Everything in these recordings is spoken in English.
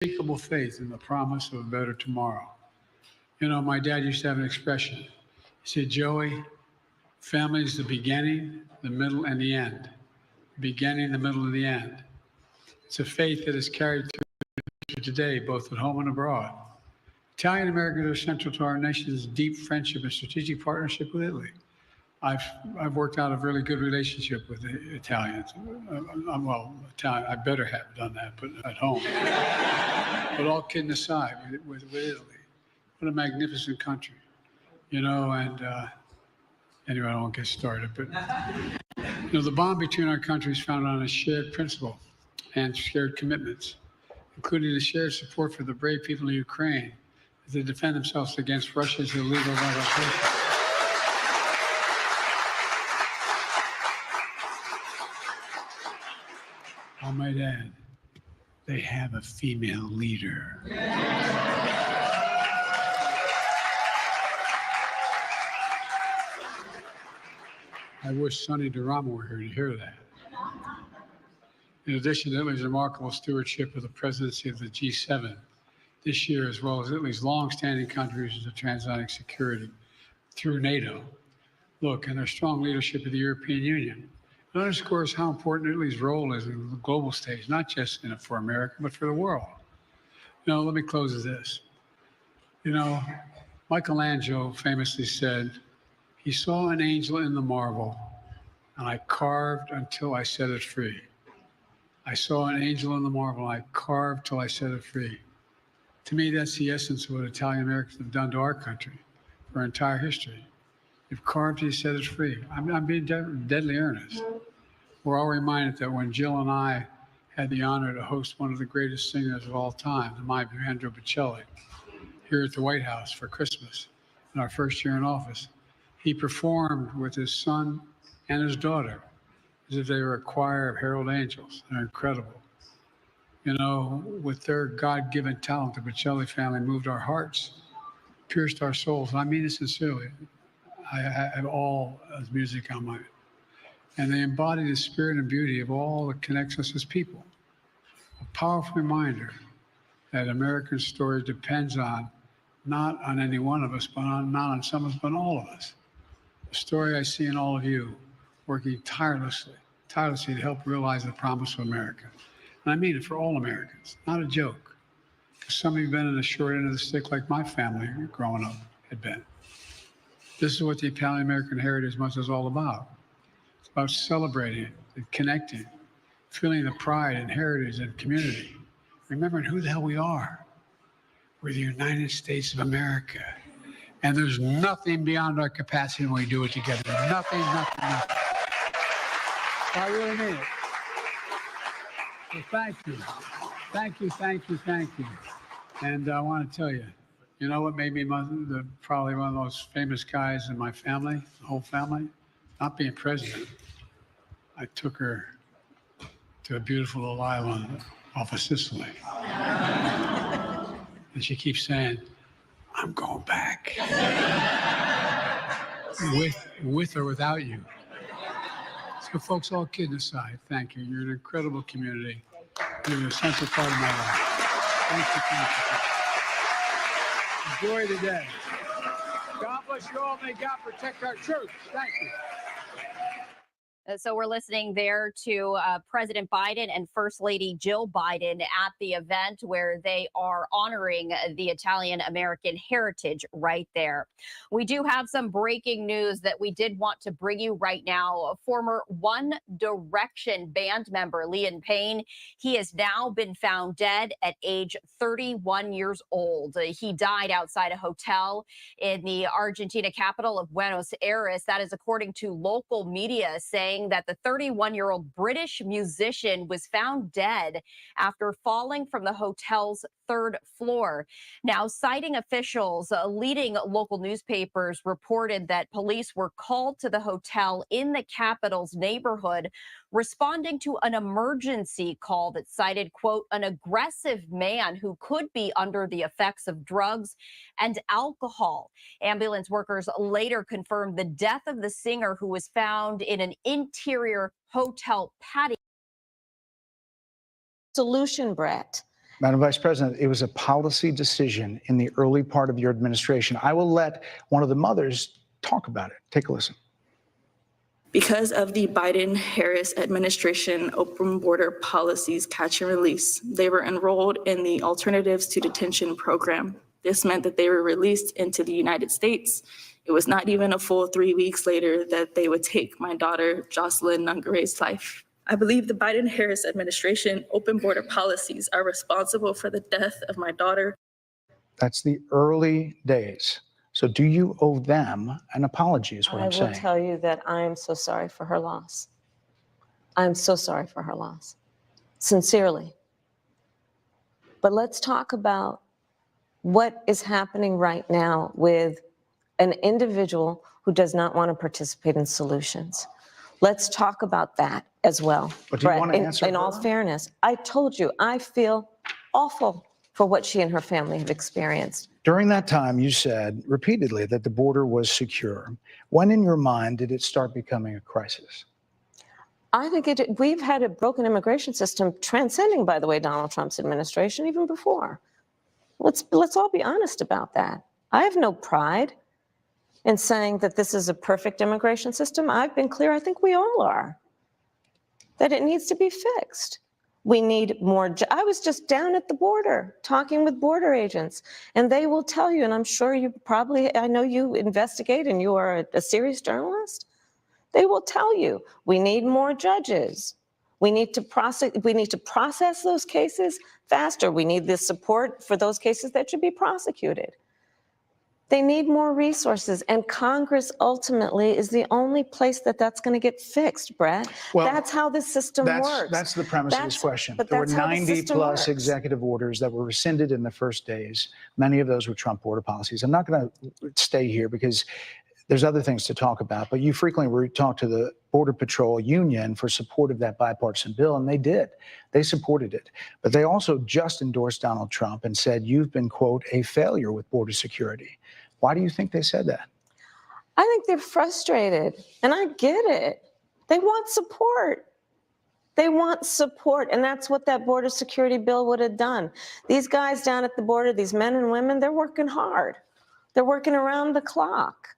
unshakable faith in the promise of a better tomorrow. You know, my dad used to have an expression. He said, Joey, family is the beginning, the middle, and the end. Beginning, the middle, and the end. It's a faith that is carried through today, both at home and abroad. Italian Americans are central to our nation's deep friendship and strategic partnership with Italy. I've worked out a really good relationship with the Italians. Well, Italian, I better have done that, but at home. But all kidding aside, with Italy, what a magnificent country, you know. And anyway, I won't get started. But you know, the bond between our countries is founded on a shared principle and shared commitments, including the shared support for the brave people in Ukraine as they defend themselves against Russia's illegal occupation. I might add, they have a female leader. I wish Sonny Durama were here to hear that. In addition to Italy's remarkable stewardship of the presidency of the G7 this year, as well as Italy's long-standing contributions to transatlantic security through NATO, and their strong leadership of the European Union, it underscores how important Italy's role is in the global stage, not just for America, but for the world. You know, let me close with this. You know, Michelangelo famously said, he saw an angel in the marble, and I carved until I set it free. I saw an angel in the marble, and I carved till I set it free. To me, that's the essence of what Italian Americans have done to our country for our entire history. You've carved till you set it free. I'm being deadly earnest. We're all reminded that when Jill and I had the honor to host one of the greatest singers of all time, the mighty Andrew Bocelli, here at the White House for Christmas in our first year in office, he performed with his son and his daughter as if they were a choir of herald angels. They're incredible. You know, with their God-given talent, the Bocelli family moved our hearts, pierced our souls. And I mean it sincerely. I have all of music on mine. And they embody the spirit and beauty of all that connects us as people. A powerful reminder that American story depends on, not on any one of us, but not on some of us, but on all of us. The story I see in all of you working tirelessly to help realize the promise of America. And I mean it for all Americans, not a joke. Because some of you have been in the short end of the stick like my family growing up had been. This is what the Italian American Heritage Month is all about. It's about celebrating and connecting, feeling the pride and heritage and community, remembering who the hell we are. We're the United States of America. And there's nothing beyond our capacity when we do it together. Nothing. I really mean it. So thank you. And I want to tell you, you know what made me probably one of the most famous guys in my family, the whole family? Not being president. I took her to a beautiful little island off of Sicily. And she keeps saying, I'm going back. with or without you. So folks, all kidding aside, thank you. You're an incredible community. You're an essential part of my life. Thank you. Enjoy the day. God bless you all. May God protect our troops. Thank you. So we're listening there to President Biden and First Lady Jill Biden at the event where they are honoring the Italian American heritage right there. We do have some breaking news that we did want to bring you right now. Former One Direction band member Liam Payne, he has now been found dead at age 31 years old. He died outside a hotel in the Argentina capital of Buenos Aires. That is according to local media saying that the 31-year-old British musician was found dead after falling from the hotel's third floor. Now, citing officials, leading local newspapers reported that police were called to the hotel in the capital's neighborhood, responding to an emergency call that cited, quote, an aggressive man who could be under the effects of drugs and alcohol. Ambulance workers later confirmed the death of the singer, who was found in an interior hotel patio. Solution, Bret. Madam Vice President, it was a policy decision in the early part of your administration. I will let one of the mothers talk about it. Take a listen. Because of the Biden-Harris administration open border policies catch and release, they were enrolled in the Alternatives to Detention program. This meant that they were released into the United States. It was not even a full 3 weeks later that they would take my daughter, Jocelyn Nungare's life. I believe the Biden-Harris administration open border policies are responsible for the death of my daughter. That's the early days. So do you owe them an apology is what I'm saying. I will tell you that I am so sorry for her loss. I'm so sorry for her loss, sincerely. But let's talk about what is happening right now with an individual who does not want to participate in solutions. Let's talk about that as well. But do you Brett, want to answer in all fairness, I told you, I feel awful for what she and her family have experienced. During that time, you said repeatedly that the border was secure. When in your mind did it start becoming a crisis? I think we've had a broken immigration system transcending, by the way, Donald Trump's administration even before. Let's all be honest about that. I have no pride in saying that this is a perfect immigration system. I've been clear, I think we all are, that it needs to be fixed. We need more. I was just down at the border talking with border agents, and they will tell you, and I'm sure you probably, I know you investigate and you are a serious journalist. They will tell you, we need more judges. We need to process those cases faster. We need the support for those cases that should be prosecuted. They need more resources, and Congress ultimately is the only place that's going to get fixed, Brett. Well, that's how this system works. That's the premise of this question. But there were that's how the 90 system plus works. executive orders that were rescinded in the first days. Many of those were Trump border policies. I'm not going to stay here because there's other things to talk about, but you frequently talked to the Border Patrol Union for support of that bipartisan bill, and they did. They supported it. But they also just endorsed Donald Trump and said, you've been, quote, a failure with border security. Why do you think they said that? I think they're frustrated, and I get it. They want support. They want support, and that's what that border security bill would have done. These guys down at the border, these men and women, they're working hard. They're working around the clock.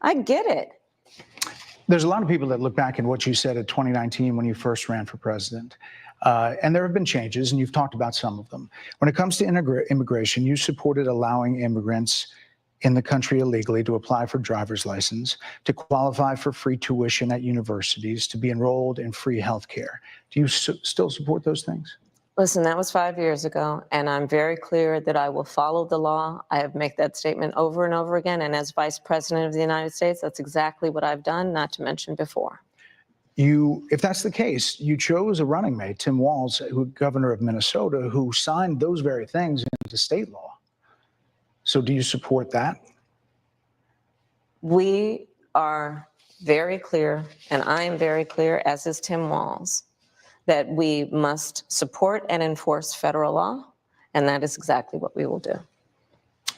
I get it. There's a lot of people that look back at what you said in 2019 when you first ran for president. And there have been changes, and you've talked about some of them. When it comes to immigration, you supported allowing immigrants in the country illegally to apply for driver's license, to qualify for free tuition at universities, to be enrolled in free health care. Do you still support those things? Listen, that was 5 years ago, and I'm very clear that I will follow the law. I have made that statement over and over again, and as Vice President of the United States, that's exactly what I've done, not to mention before. If that's the case, you chose a running mate, Tim Walz, governor of Minnesota, who signed those very things into state law. So do you support that? We are very clear, and I am very clear, as is Tim Walz, that we must support and enforce federal law, and that is exactly what we will do.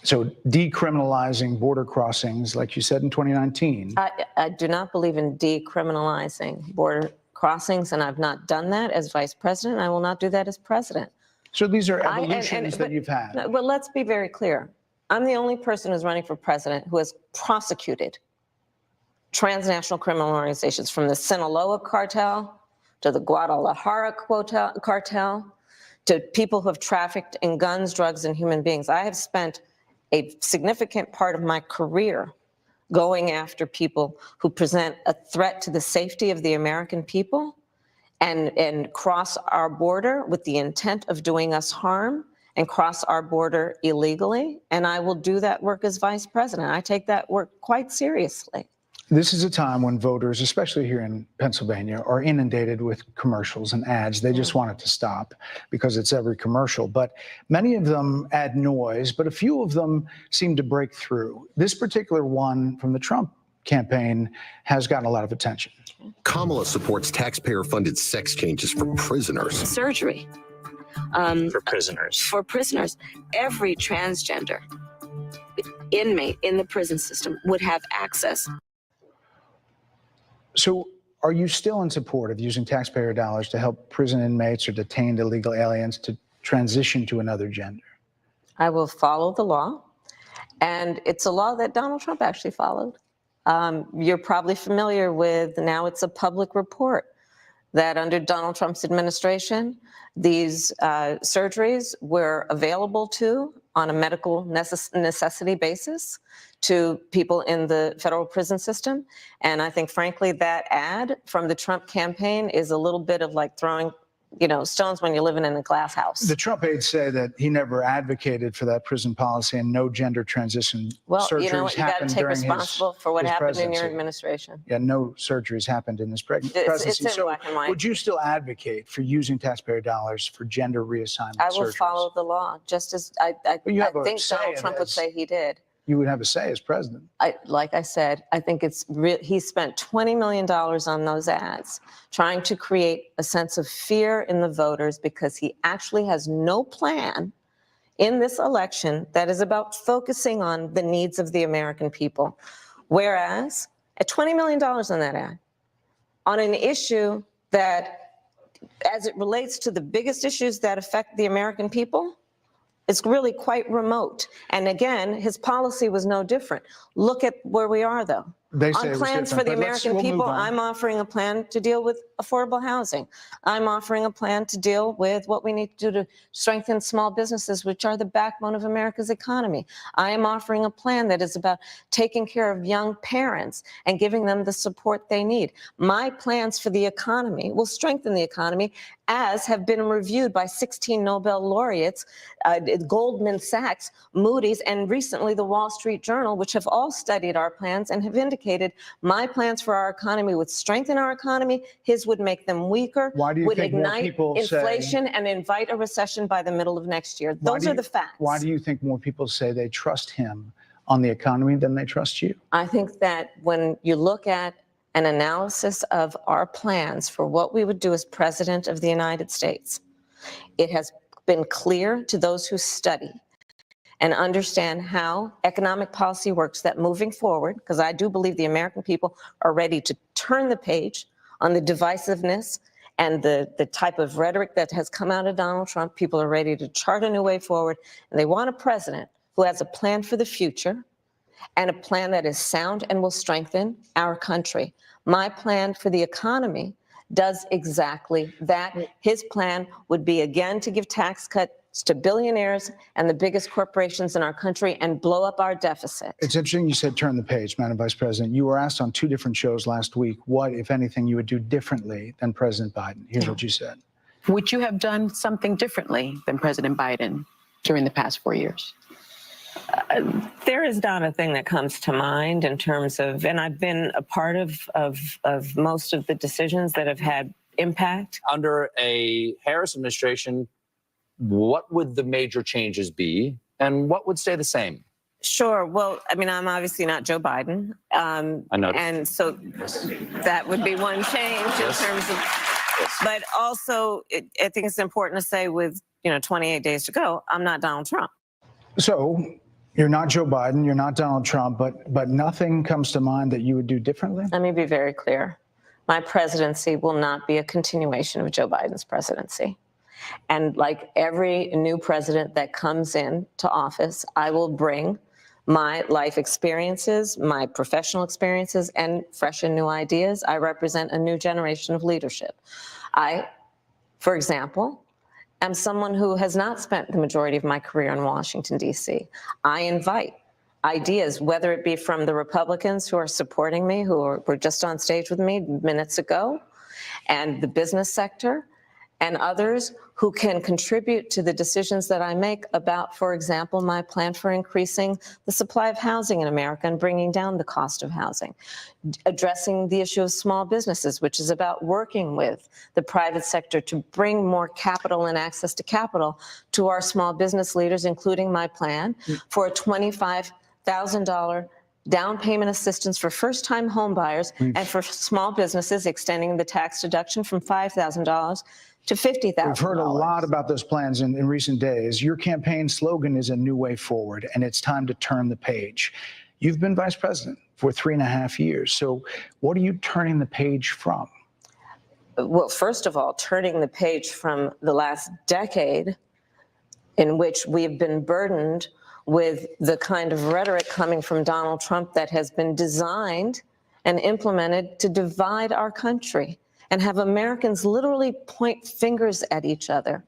So decriminalizing border crossings, like you said in 2019. I do not believe in decriminalizing border crossings, and I've not done that as vice president. I will not do that as president. So these are evolutions that you've had. But let's be very clear. I'm the only person who's running for president who has prosecuted transnational criminal organizations, from the Sinaloa cartel to the Guadalajara cartel, to people who have trafficked in guns, drugs, and human beings. I have spent a significant part of my career going after people who present a threat to the safety of the American people and cross our border with the intent of doing us harm and cross our border illegally. And I will do that work as vice president. I take that work quite seriously. This is a time when voters, especially here in Pennsylvania, are inundated with commercials and ads. They just want it to stop because it's every commercial. But many of them add noise, but a few of them seem to break through. This particular one from the Trump campaign has gotten a lot of attention. Kamala supports taxpayer-funded sex changes for prisoners. Surgery. For prisoners. For prisoners. Every transgender inmate in the prison system would have access. So are you still in support of using taxpayer dollars to help prison inmates or detained illegal aliens to transition to another gender? I will follow the law. And it's a law that Donald Trump actually followed. You're probably familiar with, now it's a public report, that under Donald Trump's administration, these surgeries were available on a medical necessity basis to people in the federal prison system. And I think, frankly, that ad from the Trump campaign is a little bit of like throwing stones when you're living in a glass house. The Trump aides say that he never advocated for that prison policy and no gender transition Well, surgeries you know what, you got to happened take during responsible for what his happened in your presidency. administration. Yeah, no surgeries happened in his presidency. It's in So black and white. would you still advocate for using taxpayer dollars for gender reassignment I will surgeries? follow the law, just as I you have a think say Donald in Trump would this. say he did. You would have a say as president. Like I said, I think he spent $20 million on those ads, trying to create a sense of fear in the voters because he actually has no plan in this election that is about focusing on the needs of the American people. Whereas at $20 million on that ad, on an issue that, as it relates to the biggest issues that affect the American people, it's really quite remote. And again, his policy was no different. Look at where we are, though. They say On it was plans for different, the but American we'll move people, on. I'm offering a plan to deal with affordable housing. I'm offering a plan to deal with what we need to do to strengthen small businesses, which are the backbone of America's economy. I am offering a plan that is about taking care of young parents and giving them the support they need. My plans for the economy will strengthen the economy, as have been reviewed by 16 Nobel laureates, Goldman Sachs, Moody's, and recently the Wall Street Journal, which have all studied our plans and have indicated my plans for our economy would strengthen our economy, his would make them weaker, Why do you would think more ignite people say- inflation and invite a recession by the middle of next year. Those are the facts. Why do you think more people say they trust him on the economy than they trust you? I think that when you look at an analysis of our plans for what we would do as president of the United States, it has been clear to those who study and understand how economic policy works that moving forward, because I do believe the American people are ready to turn the page on the divisiveness and the type of rhetoric that has come out of Donald Trump. People are ready to chart a new way forward, and they want a president who has a plan for the future and a plan that is sound and will strengthen our country. My plan for the economy does exactly that. His plan would be, again, to give tax cuts to billionaires and the biggest corporations in our country and blow up our deficit. It's interesting you said turn the page, Madam Vice President. You were asked on 2 different shows last week what, if anything, you would do differently than President Biden. Here's what you said. Would you have done something differently than President Biden during the past 4 years? There is not a thing that comes to mind in terms of, and I've been a part of most of the decisions that have had impact. Under a Harris administration, what would the major changes be and what would stay the same? Sure. Well, I mean, I'm obviously not Joe Biden. I noticed. And so that would be one change in terms of, but also I think it's important to say with, 28 days to go, I'm not Donald Trump. So you're not Joe Biden, you're not Donald Trump, but nothing comes to mind that you would do differently? Let me be very clear. My presidency will not be a continuation of Joe Biden's presidency. And like every new president that comes in to office, I will bring my life experiences, my professional experiences, and fresh and new ideas. I represent a new generation of leadership. I, for example, am someone who has not spent the majority of my career in Washington, D.C. I invite ideas, whether it be from the Republicans who are supporting me, who were just on stage with me minutes ago, and the business sector, and others who can contribute to the decisions that I make about, for example, my plan for increasing the supply of housing in America and bringing down the cost of housing, addressing the issue of small businesses, which is about working with the private sector to bring more capital and access to capital to our small business leaders, including my plan for a $25,000 down payment assistance for first-time home buyers and for small businesses, extending the tax deduction from $5,000 to $50,000. We've heard a lot about those plans in recent days. Your campaign slogan is a new way forward, and it's time to turn the page. You've been vice president for 3.5 years. So what are you turning the page from? Well, first of all, turning the page from the last decade in which we've been burdened with the kind of rhetoric coming from Donald Trump that has been designed and implemented to divide our country and have Americans literally point fingers at each other.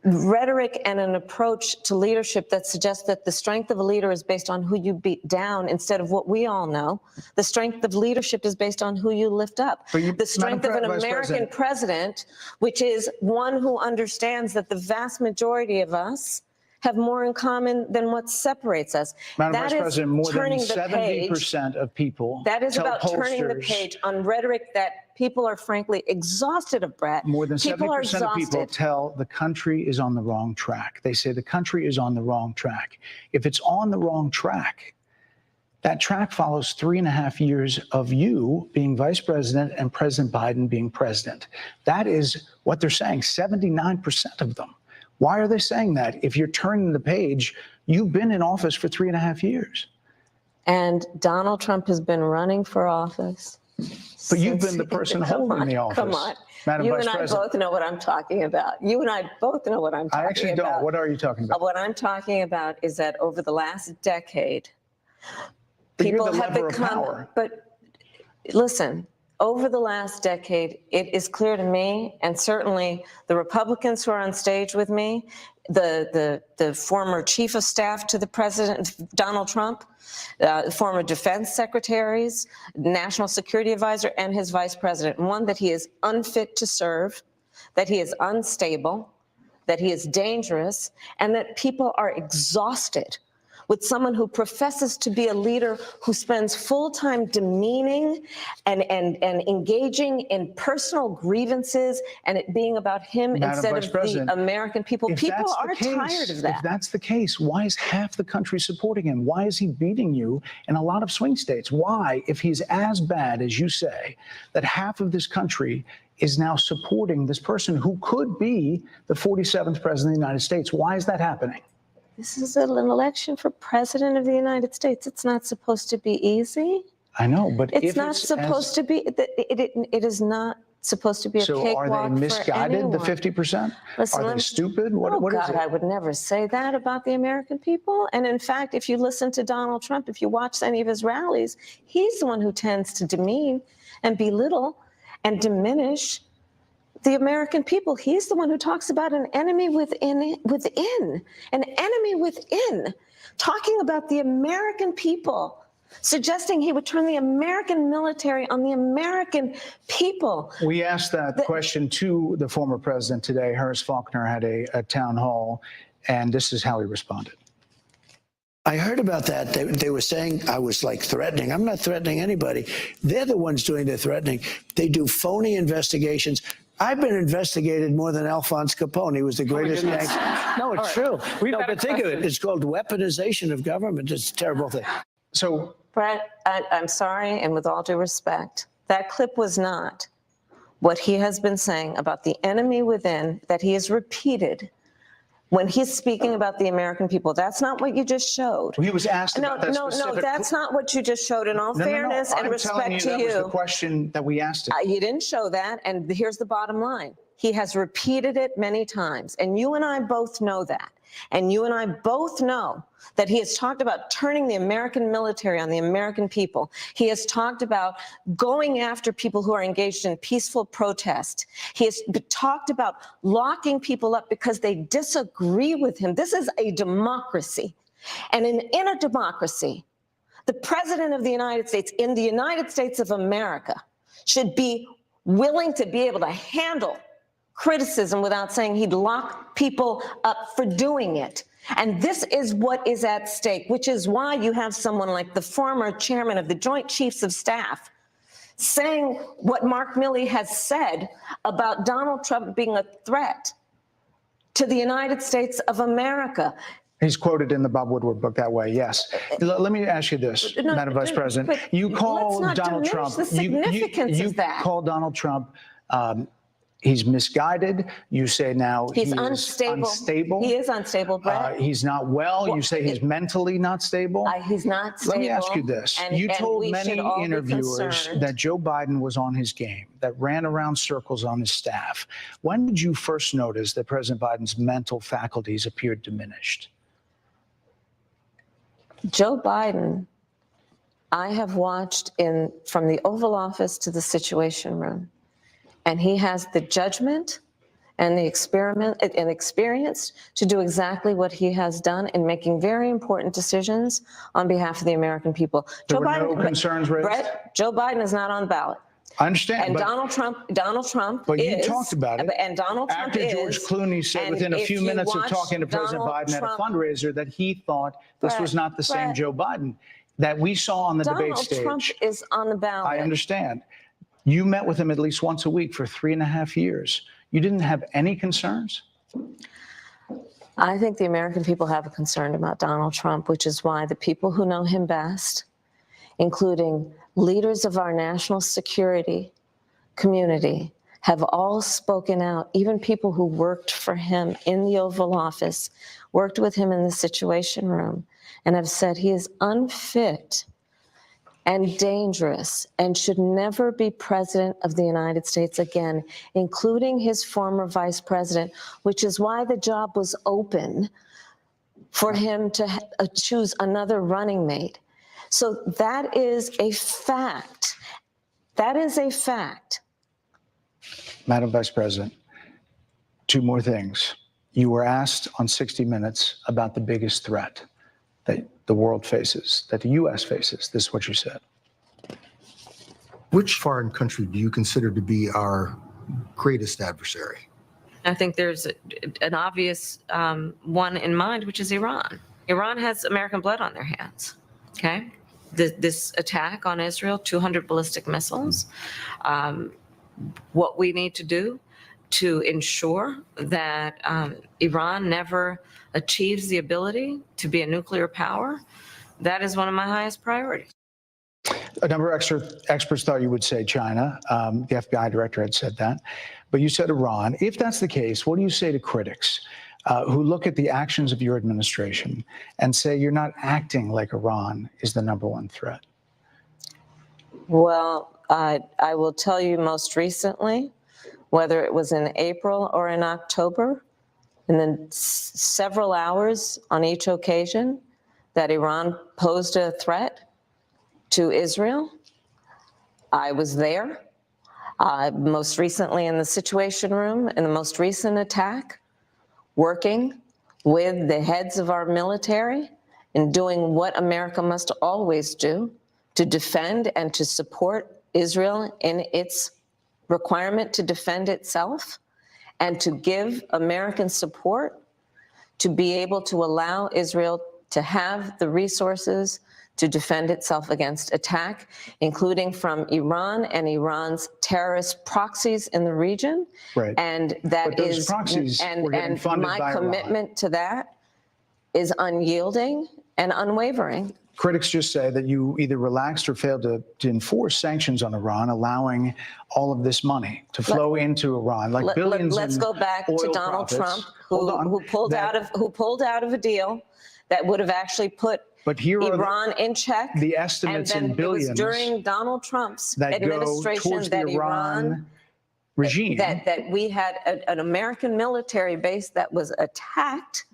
Rhetoric and an approach to leadership that suggests that the strength of a leader is based on who you beat down instead of what we all know. The strength of leadership is based on who you lift up. The strength of an American president, which is one who understands that the vast majority of us have more in common than what separates us. Madam That Vice is President, more than turning the 70% of people That is tell about turning the pollsters- page on rhetoric that people are frankly exhausted of, Bret. More than People are 70% of people exhausted. tell the country is on the wrong track. They say the country is on the wrong track. If it's on the wrong track, that track follows 3.5 years of you being vice president and President Biden being president. That is what they're saying, 79% of them. Why are they saying that? If you're turning the page, you've been in office for 3.5 years. And Donald Trump has been running for office. But you've been the person holding the office. Come on. Madam You Vice and I President. both know what I'm talking about. You and I both know what I'm talking about. I actually don't. What are you talking about? What I'm talking about is that over the last decade, But you're people the have lever of become, power. but listen, over the last decade, it is clear to me, and certainly the Republicans who are on stage with me, the former chief of staff to the president, Donald Trump, former defense secretaries, national security advisor, and his vice president, one, that he is unfit to serve, that he is unstable, that he is dangerous, and that people are exhausted with someone who professes to be a leader who spends full time demeaning and engaging in personal grievances and it being about him Madam instead Vice of President, the American people. if People that's the are case, tired of that. If that's the case, why is half the country supporting him? Why is he beating you in a lot of swing states? Why, if he's as bad as you say, that half of this country is now supporting this person who could be the 47th president of the United States? Why is that happening? This is an election for president of the United States. It's not supposed to be easy. I know, but It's not supposed to be. It is not supposed to be a So cakewalk are they misguided, the for anyone. 50%? Listen, Are let they me- stupid? Oh, What is God, it? I would never say that about the American people. And in fact, if you listen to Donald Trump, if you watch any of his rallies, he's the one who tends to demean and belittle and diminish the American people. He's the one who talks about an enemy within, an enemy within, talking about the American people, suggesting he would turn the American military on the American people. We asked that question to the former president today. Harris Faulkner had a town hall, and this is how he responded. I heard about that. They were saying I was like threatening. I'm not threatening anybody. They're the ones doing the threatening. They do phony investigations. I've been investigated more than Alphonse Capone. He was the greatest gangster. No, it's true. No, but think of it. It's called weaponization of government. It's a terrible thing. So, Bret, I'm sorry, and with all due respect, that clip was not what he has been saying about the enemy within that he has repeated when he's speaking about the American people. That's not what you just showed. he was asked about that No, specific... that's not what you just showed. In all fairness and I'm telling respect you, to that was the you, question that we asked him. you didn't show that, and here's the bottom line. He has repeated it many times, and you and I both know that. And you and I both know that he has talked about turning the American military on the American people. He has talked about going after people who are engaged in peaceful protest. He has talked about locking people up because they disagree with him. This is a democracy. And in a democracy, the president of the United States, in the United States of America, should be willing to be able to handle criticism without saying he'd lock people up for doing it. And this is what is at stake, which is why you have someone like the former chairman of the Joint Chiefs of Staff saying what Mark Milley has said about Donald Trump being a threat to the United States of America. He's quoted in the Bob Woodward book that way, yes. Let me ask you this, Madam Vice President. You call let's not Donald diminish Trump... the significance you of that. call Donald Trump He's misguided. You say now He's he is unstable. unstable. He is unstable, Brett. He's not well. You say he's mentally not stable. He's not stable. Let me ask you this. You told many interviewers that Joe Biden was on his game, that ran around circles on his staff. When did you first notice that President Biden's mental faculties appeared diminished? Joe Biden, I have watched from the Oval Office to the Situation Room, and he has the judgment and the experience to do exactly what he has done in making very important decisions on behalf of the American people. There were no concerns raised? Brett, Joe Biden is not on the ballot. I understand. And Donald Trump But is, you talked about it. And Donald Trump after George Clooney said within a few minutes of talking to President Biden at a fundraiser that he thought this was not the same Joe Biden that we saw on the debate stage. Donald Trump is on the ballot. I understand. You met with him at least once a week for 3.5 years. You didn't have any concerns? I think the American people have a concern about Donald Trump, which is why the people who know him best, including leaders of our national security community, have all spoken out. Even people who worked for him in the Oval Office, worked with him in the Situation Room, and have said he is unfit and dangerous and should never be president of the United States again, including his former vice president, which is why the job was open for him to choose another running mate. So that is a fact. That is a fact. Madam Vice President, two more things. You were asked on 60 Minutes about the biggest threat that the world faces, that the U.S. faces. This is what you said. Which foreign country do you consider to be our greatest adversary? I think there's an obvious one in mind, which is Iran. Iran has American blood on their hands, okay? This attack on Israel, 200 ballistic missiles. What we need to do to ensure that Iran never achieves the ability to be a nuclear power, that is one of my highest priorities. A number of experts thought you would say China. The FBI director had said that. But you said Iran. If that's the case, what do you say to critics who look at the actions of your administration and say you're not acting like Iran is the #1 threat? Well, I will tell you most recently, whether it was in April or in October, and then several hours on each occasion that Iran posed a threat to Israel, I was there. Most recently in the Situation Room, in the most recent attack, working with the heads of our military and doing what America must always do to defend and to support Israel in its requirement to defend itself, and to give American support to be able to allow Israel to have the resources to defend itself against attack, including from Iran and Iran's terrorist proxies in the region. Right. And that is, and my commitment to that is unyielding and unwavering. Critics just say that you either relaxed or failed to enforce sanctions on Iran, allowing all of this money to flow into Iran, like billions. Let's go back to Donald Trump, who pulled out of a deal that would have actually put Iran in check. The estimates in billions. It was during Donald Trump's administration that Iran regime that we had an American military base that was attacked,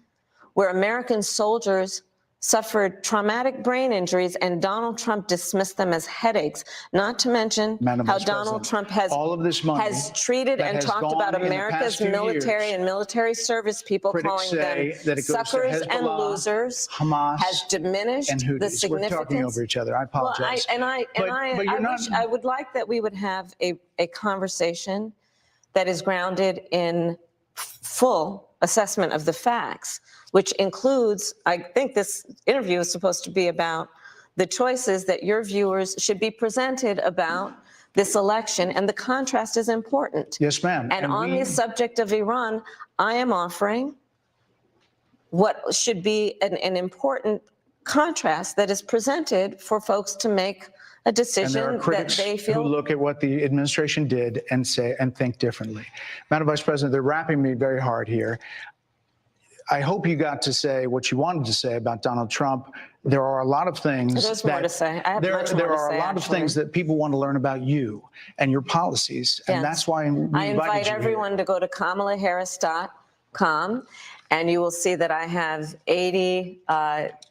where American soldiers suffered traumatic brain injuries, and Donald Trump dismissed them as headaches, not to mention how Donald Trump has has treated and talked about America's military and military service people, calling them suckers and losers, Hamas, has diminished the significance. We're talking over each other. I apologize. Well, I would like that we would have a conversation that is grounded in full assessment of the facts, which includes, I think this interview is supposed to be about the choices that your viewers should be presented about this election, and the contrast is important. Yes, ma'am. And on the subject of Iran, I am offering what should be an important contrast that is presented for folks to make a And there decision are that critics they who feel. look at what the administration did and say and think differently. Madam Vice President, they're wrapping me very hard here. I hope you got to say what you wanted to say about Donald Trump. There are a lot of things There's more to say. I have much more there to are say, a lot of actually. things that people want to learn about you and your policies, and Yes. that's why we I invited invite you everyone here. to go to kamalaharris.com, and you will see that I have 80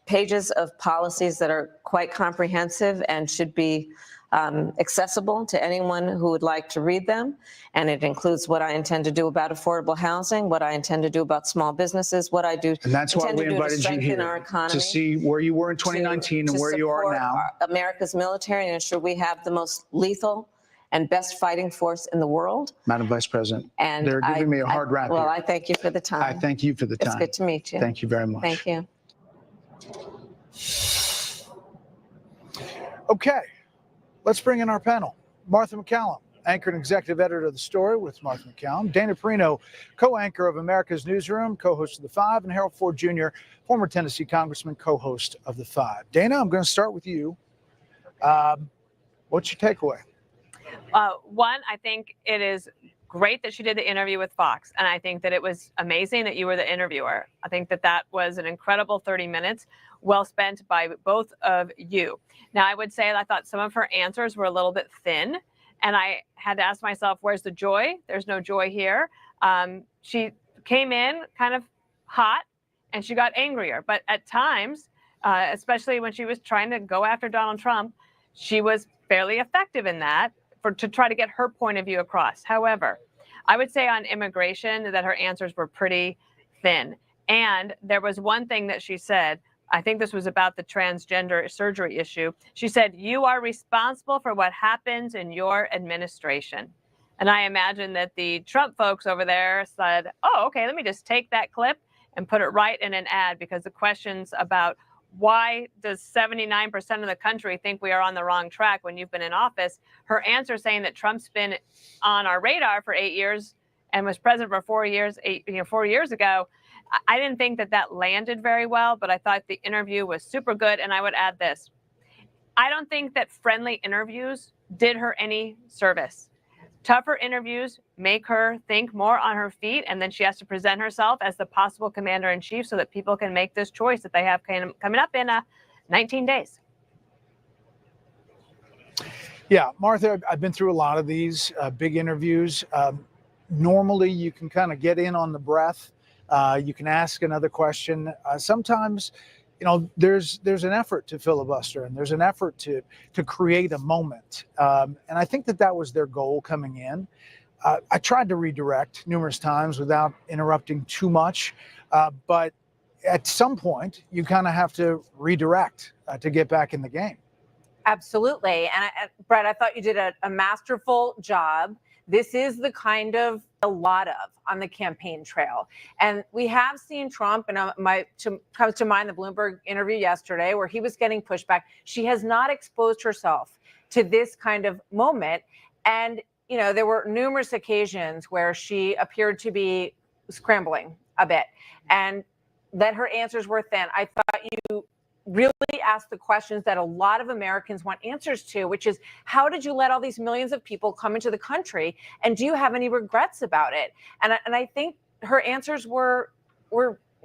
pages of policies that are quite comprehensive and should be accessible to anyone who would like to read them. And it includes what I intend to do about affordable housing, what I intend to do about small businesses, what I do And that's why intend we to do to invited you strengthen our here, economy, to see where you were in 2019 and where you are now. support America's military and ensure we have the most lethal and best fighting force in the world. Madam Vice President, And they're giving me a hard rap Well, here. I thank you for the time. I thank you for the time. It's good to meet you. Thank you very much. Thank you. Okay, let's bring in our panel. Martha McCallum, anchor and executive editor of The Story with Martha McCallum. Dana Perino, co-anchor of America's Newsroom, co-host of The Five, and Harold Ford Jr., former Tennessee congressman, co-host of The Five. Dana, I'm going to start with you. What's your takeaway? One, I think it is great that she did the interview with Fox, and I think that it was amazing that you were the interviewer. I think that that was an incredible 30 minutes, well spent by both of you. Now, I would say I thought some of her answers were a little bit thin, and I had to ask myself, where's the joy? There's no joy here. She came in kind of hot, and she got angrier. But at times, especially when she was trying to go after Donald Trump, she was fairly effective in that to try to get her point of view across. However, I would say on immigration that her answers were pretty thin. And there was one thing that she said, I think this was about the transgender surgery issue. She said, you are responsible for what happens in your administration. And I imagine that the Trump folks over there said, oh, okay, let me just take that clip and put it right in an ad, because the questions about why does 79% of the country think we are on the wrong track when you've been in office, her answer saying that Trump's been on our radar for 8 years and was president for 4 years, 4 years ago, I didn't think that that landed very well, but I thought the interview was super good. And I would add this. I don't think that friendly interviews did her any service. Tougher interviews make her think more on her feet, and then she has to present herself as the possible commander-in-chief so that people can make this choice that they have coming up in 19 days. Yeah, Martha, I've been through a lot of these big interviews. Normally, you can kind of get in on the breath. You can ask another question. Sometimes, you know, there's an effort to filibuster, and there's an effort to create a moment. And I think that was their goal coming in. I tried to redirect numerous times without interrupting too much. But at some point, you kind of have to redirect to get back in the game. Absolutely. And Bret, I thought you did a masterful job. This is the kind of a lot of on the campaign trail. And we have seen Trump, and comes to mind the Bloomberg interview yesterday where he was getting pushback. She has not exposed herself to this kind of moment. And, you know, there were numerous occasions where she appeared to be scrambling a bit, and that her answers were thin. I thought you really asked the questions that a lot of Americans want answers to, which is, how did you let all these millions of people come into the country? And do you have any regrets about it? And I think her answers were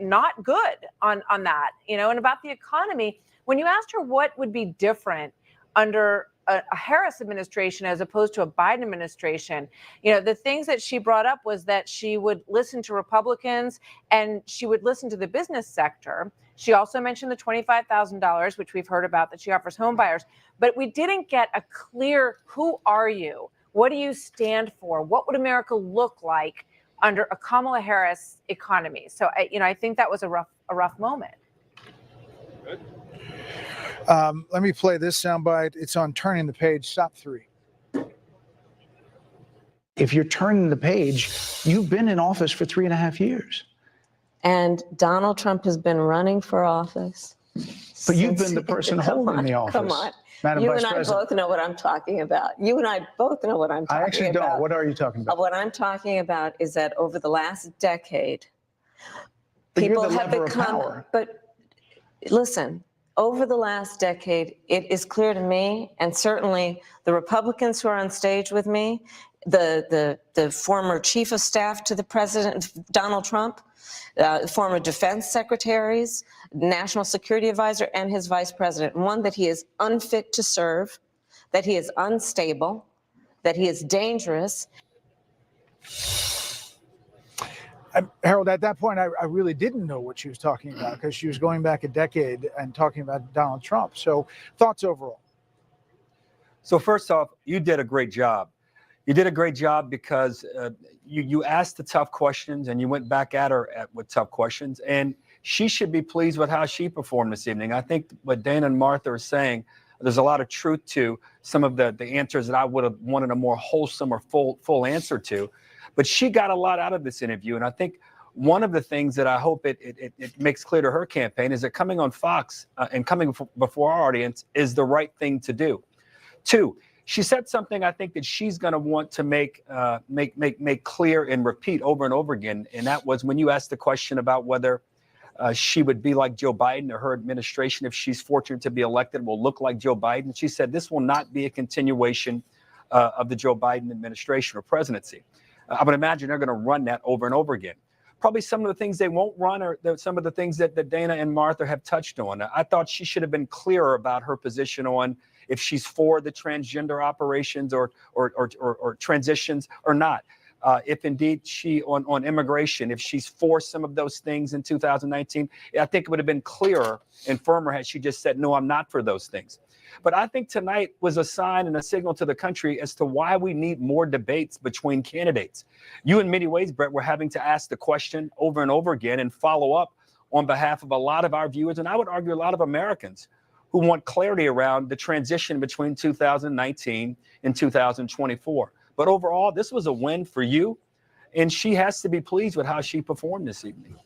not good on that, you know. And about the economy, when you asked her what would be different under a Harris administration as opposed to a Biden administration, you know, the things that she brought up was that she would listen to Republicans and she would listen to the business sector. She also mentioned the $25,000, which we've heard about, that she offers home buyers. But we didn't get a clear, who are you? What do you stand for? What would America look like under a Kamala Harris economy? So, I think that was a rough moment. Good. Let me play this soundbite. It's on Turning the Page, stop 3. If you're turning the page, you've been in office for 3.5 years. And Donald Trump has been running for office. But you've been the person holding the office. Come on. Madam You Vice and I President. both know what I'm talking about. You and I both know what I'm talking about. I actually don't. What are you talking about? What I'm talking about is that over the last decade, But people you're the have lever of become, power. but listen, over the last decade, it is clear to me, and certainly the Republicans who are on stage with me, the former chief of staff to the president, Donald Trump, former defense secretaries, national security advisor, and his vice president, one, that he is unfit to serve, that he is unstable, that he is dangerous. Harold, at that point, I really didn't know what she was talking about because she was going back a decade and talking about Donald Trump. So thoughts overall? So first off, you did a great job. You did a great job because you asked the tough questions and you went back at her with tough questions. And she should be pleased with how she performed this evening. I think what Dana and Martha are saying, there's a lot of truth to some of the answers that I would have wanted a more wholesome or full answer to. But she got a lot out of this interview. And I think one of the things that I hope it makes clear to her campaign is that coming on Fox and coming before our audience is the right thing to do. Two, she said something I think that she's going to want to make clear and repeat over and over again. And that was when you asked the question about whether she would be like Joe Biden or her administration, if she's fortunate to be elected, will look like Joe Biden. She said this will not be a continuation of the Joe Biden administration or presidency. I would imagine they're going to run that over and over again. Probably some of the things they won't run are some of the things that Dana and Martha have touched on. I thought she should have been clearer about her position on if she's for the transgender operations or transitions or not. If indeed she on immigration, if she's for some of those things in 2019, I think it would have been clearer and firmer had she just said, no, I'm not for those things. But I think tonight was a sign and a signal to the country as to why we need more debates between candidates. You, in many ways, Bret, were having to ask the question over and over again and follow up on behalf of a lot of our viewers, and I would argue a lot of Americans who want clarity around the transition between 2019 and 2024. But overall, this was a win for you, and she has to be pleased with how she performed this evening.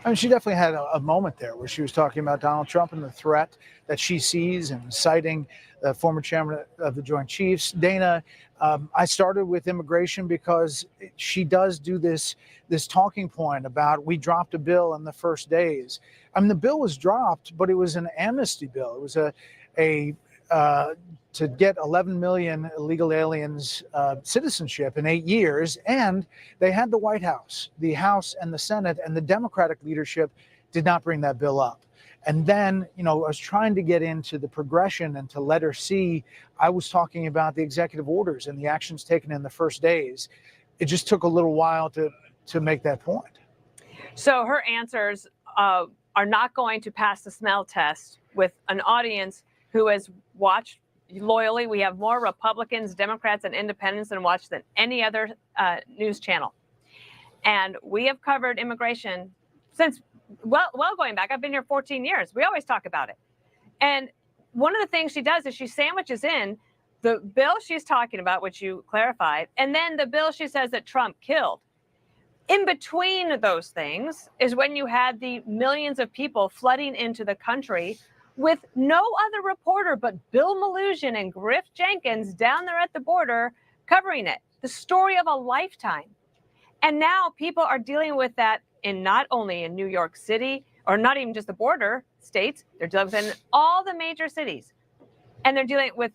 I mean, she definitely had a moment there where she was talking about Donald Trump and the threat that she sees and citing the former chairman of the Joint Chiefs. Dana, I started with immigration because she does do this talking point about we dropped a bill in the first days. I mean, the bill was dropped, but it was an amnesty bill. It was to get 11 million illegal aliens citizenship in 8 years. And they had the White House, the House and the Senate, and the Democratic leadership did not bring that bill up. And then, I was trying to get into the progression and to let her see, I was talking about the executive orders and the actions taken in the first days. It just took a little while to make that point. So her answers are not going to pass the smell test with an audience who has watched loyally. We have more Republicans, Democrats, and independents than watch than any other news channel. And we have covered immigration since well going back. I've been here 14 years. We always talk about it. And one of the things she does is she sandwiches in the bill she's talking about, which you clarified, and then the bill she says that Trump killed. In between those things is when you had the millions of people flooding into the country with no other reporter but Bill Malugin and Griff Jenkins down there at the border covering it. The story of a lifetime. And now people are dealing with that in not only in New York City, or not even just the border states, they're dealing with it in all the major cities. And they're dealing with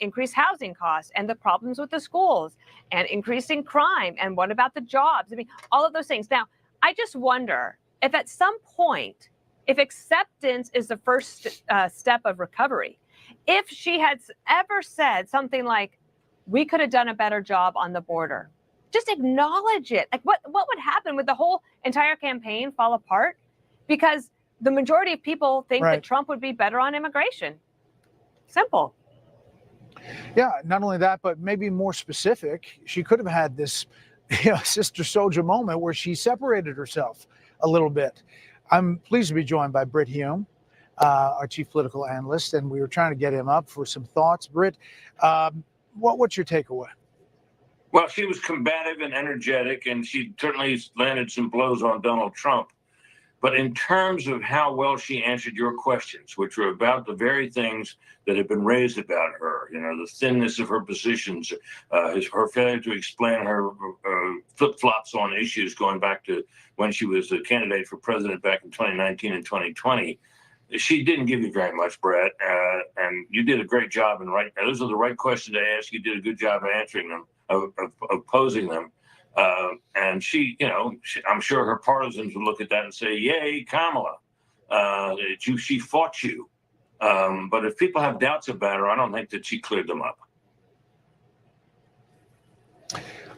increased housing costs and the problems with the schools and increasing crime. And what about the jobs? I mean, all of those things. Now, I just wonder if at some point, if acceptance is the first step of recovery, if she had ever said something like, we could have done a better job on the border, just acknowledge it. Like what would happen? Would the whole entire campaign fall apart? Because the majority of people think that Trump would be better on immigration. Simple. Yeah, not only that, but maybe more specific, she could have had this Sister Soldier moment where she separated herself a little bit. I'm pleased to be joined by Bret Hume, our chief political analyst, and we were trying to get him up for some thoughts. Bret, what's your takeaway? Well, she was combative and energetic, and she certainly landed some blows on Donald Trump. But in terms of how well she answered your questions, which were about the very things that have been raised about her, the thinness of her positions, her failure to explain her flip-flops on issues going back to when she was a candidate for president back in 2019 and 2020, she didn't give you very much, Bret, and you did a great job. And those are the right questions to ask. You did a good job of answering them, of posing them. And she, I'm sure her partisans would look at that and say, "Yay, Kamala! She fought you." But if people have doubts about her, I don't think that she cleared them up.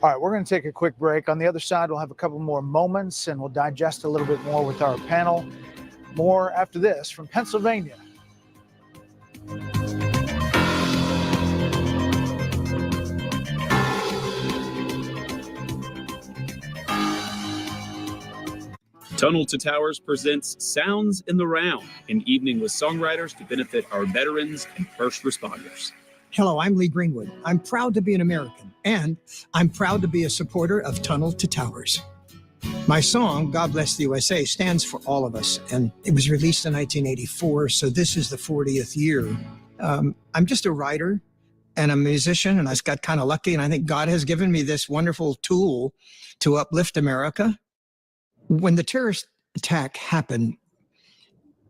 All right, we're going to take a quick break. On the other side, we'll have a couple more moments and we'll digest a little bit more with our panel. More after this from Pennsylvania. Tunnel to Towers presents Sounds in the Round, an evening with songwriters to benefit our veterans and first responders. Hello, I'm Lee Greenwood. I'm proud to be an American, and I'm proud to be a supporter of Tunnel to Towers. My song, God Bless the USA, stands for all of us, and it was released in 1984, so this is the 40th year. I'm just a writer and a musician, and I got kind of lucky, and I think God has given me this wonderful tool to uplift America. When the terrorist attack happened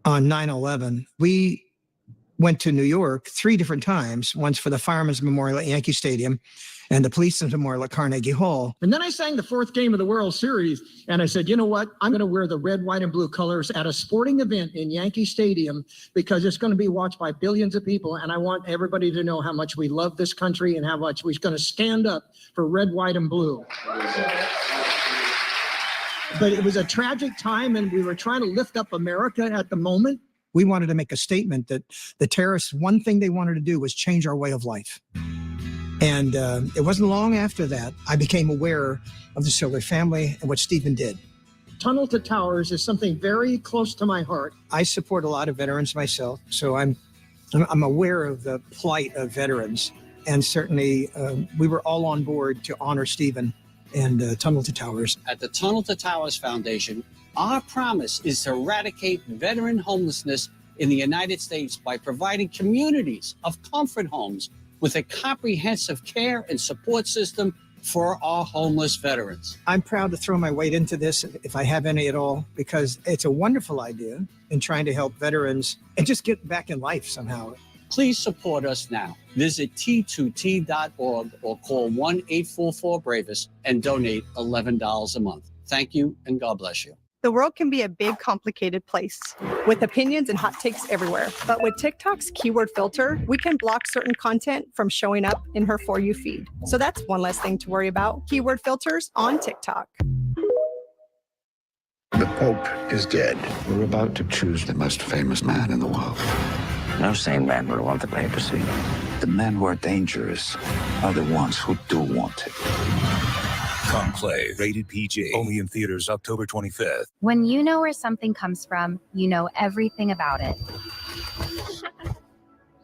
on 9/11, we went to New York 3 different times, once for the Firemen's Memorial at Yankee Stadium and the Policeman's Memorial at Carnegie Hall. And then I sang the 4th game of the World Series, and I said, you know what? I'm going to wear the red, white, and blue colors at a sporting event in Yankee Stadium because it's going to be watched by billions of people, and I want everybody to know how much we love this country and how much we're going to stand up for red, white, and blue. But it was a tragic time, and we were trying to lift up America at the moment. We wanted to make a statement that the terrorists, one thing they wanted to do was change our way of life. And it wasn't long after that, I became aware of the Siller family and what Stephen did. Tunnel to Towers is something very close to my heart. I support a lot of veterans myself, so I'm aware of the plight of veterans. And certainly we were all on board to honor Stephen and Tunnel to Towers. At the Tunnel to Towers Foundation, our promise is to eradicate veteran homelessness in the United States by providing communities of comfort homes with a comprehensive care and support system for our homeless veterans. I'm proud to throw my weight into this, if I have any at all, because it's a wonderful idea in trying to help veterans and just get back in life somehow. Please support us now. Visit T2T.org or call 1-844-BRAVEST and donate $11 a month. Thank you, and God bless you. The world can be a big, complicated place with opinions and hot takes everywhere. But with TikTok's keyword filter, we can block certain content from showing up in her For You feed. So that's one less thing to worry about. Keyword filters on TikTok. The Pope is dead. We're about to choose the most famous man in the world. No sane man would want the papacy. The men who are dangerous are the ones who do want it. Conclave, rated PG, only in theaters October 25th. When you know where something comes from, you know everything about it.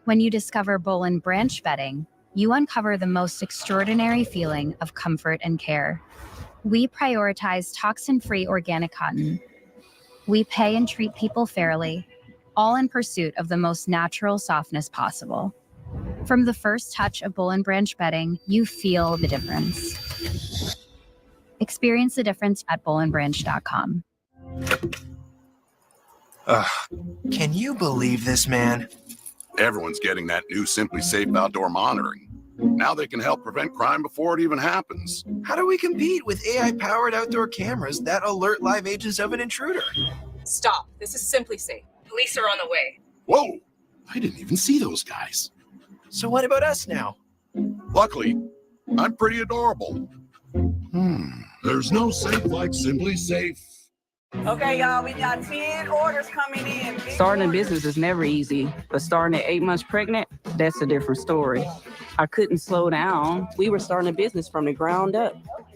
When you discover Bull and Branch bedding, you uncover the most extraordinary feeling of comfort and care. We prioritize toxin-free organic cotton. We pay and treat people fairly, all in pursuit of the most natural softness possible. From the first touch of Bull and Branch bedding, you feel the difference. Experience the difference at bullandbranch.com. Can you believe this, man? Everyone's getting that new Simply Safe outdoor monitoring. Now they can help prevent crime before it even happens. How do we compete with AI-powered outdoor cameras that alert live agents of an intruder? Stop. This is Simply Safe. Police are on the way. Whoa! I didn't even see those guys. So what about us now? Luckily, I'm pretty adorable. There's no safe like Simply Safe. Okay, y'all, we got 10 orders coming in. Starting a business is never easy, but starting at 8 months pregnant, that's a different story. I couldn't slow down. We were starting a business from the ground up.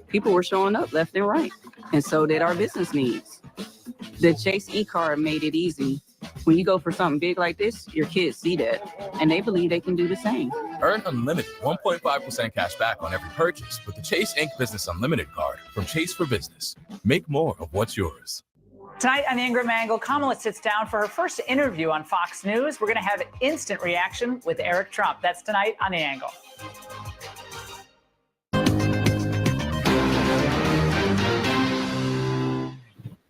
People were showing up left and right, and so did our business needs. The Chase e-card made it easy. When you go for something big like this, your kids see that, and they believe they can do the same. Earn unlimited 1.5% cash back on every purchase with the Chase Inc. Business Unlimited card from Chase for Business. Make more of what's yours. Tonight on the Ingram Angle, Kamala sits down for her first interview on Fox News. We're going to have instant reaction with Eric Trump. That's tonight on the Angle.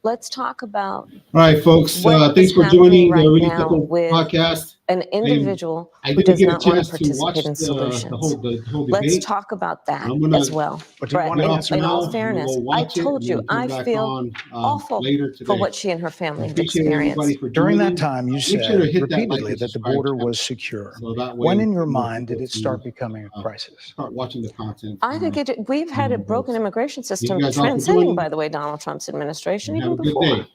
Let's talk about All right, folks. what Thanks is for happening joining right the Reading now Circle with podcast. an individual I who didn't does get a not want chance to to watch participate in the solutions. whole Let's debate. talk about that I'm gonna- as well. But do you Brett, want to answer in now? all I'm fairness, gonna go I watch it told and you then come I back feel on, awful later for today. what she and her family have Appreciate everybody experienced. for During joining. that time, you Make sure to said hit that like repeatedly and that the subscribe border button. was secure. So that way When in your more mind did people it can, start becoming a crisis? start watching the content. I think we've had a broken immigration system guys all for transcending, joining. by the way, Donald Trump's administration, And even have a good before. day.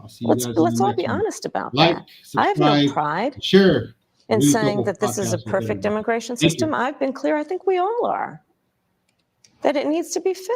I'll see you guys in Let's the all next be one. honest about Like, that. I have no subscribe, pride share. in Reading saying Circle that this is a podcast with perfect everybody. immigration Thank you. system. I've been clear, I think we all are, that it needs to be fixed.